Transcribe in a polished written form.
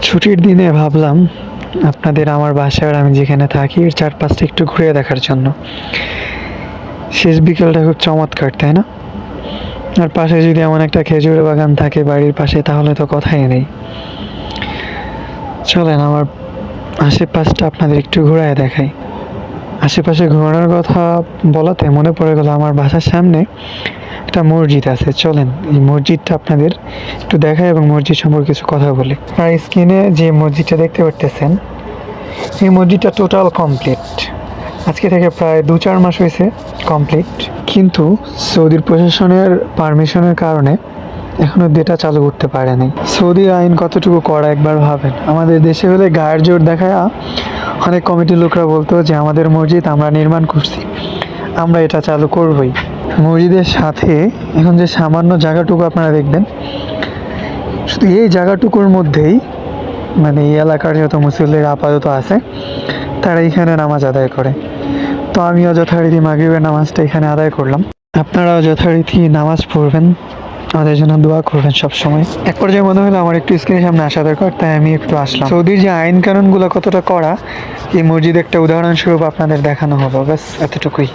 ছুটির দিনে ভাবলাম আপনাদের আমার বাসায় আর আমি যেখানে থাকি এর চারপাশটা একটু ঘুরে দেখার জন্য। শেষ বিকেলটা খুব চমৎকার, তাই না? আর পাশে যদি এমন একটা খেজুর বাগান থাকে বাড়ির পাশে, তাহলে তো কথাই নেই। চলেন আমার আশেপাশটা আপনাদের একটু ঘুরায় দেখাই। আশেপাশে ঘোরানোর কথা বলাতে মনে পড়ে গেল, আমার বাসার সামনে একটা মসজিদ আছে। চলেন এই মসজিদটা আপনাদের একটু দেখাই এবং মসজিদ সম্পর্কে কিছু কথা বলি। আর স্ক্রিনে যে মসজিদটা দেখতে পারতেছেন, এই মসজিদটা টোটাল কমপ্লিট। আজকে থেকে প্রায় 2-4 মাস হয়েছে কমপ্লিট, কিন্তু সৌদির প্রশাসনের পারমিশনের কারণে এখনো এটা চালু করতে পারেনি। সৌদির আইন কতটুকু কড়া একবার ভাবেন। আমাদের দেশে হলে গায়ের জোর দেখায় অনেক কমিটির লোকরা বলতো যে আমাদের মসজিদ আমরা নির্মাণ করছি, আমরা এটা চালু করবই। মসজিদের সাথে এখন যে সামান্য জায়গাটুকু আপনারা দেখবেন, শুধু এই জায়গাটুকুর মধ্যেই মানে এই এলাকার যত মুসল্লিরা আপাতত আছে তারা এখানে নামাজ আদায় করে। তো আমিও যথারীতি মাগরিবের নামাজটা এখানে আদায় করলাম। আপনারাও যথারীতি নামাজ পড়বেন, আমাদের জন্য দোয়া করবেন সব সময়। এক পর্যায়ে মনে হলো আমার একটু স্ক্রিনের সামনে আসা দরকার, তাই আমি একটু আসলাম। সৌদির যে আইন কানুনগুলো কতটা কড়া, এই মসজিদ একটা উদাহরণস্বরূপ আপনাদের দেখানো হলো, ব্যাস এতটুকুই।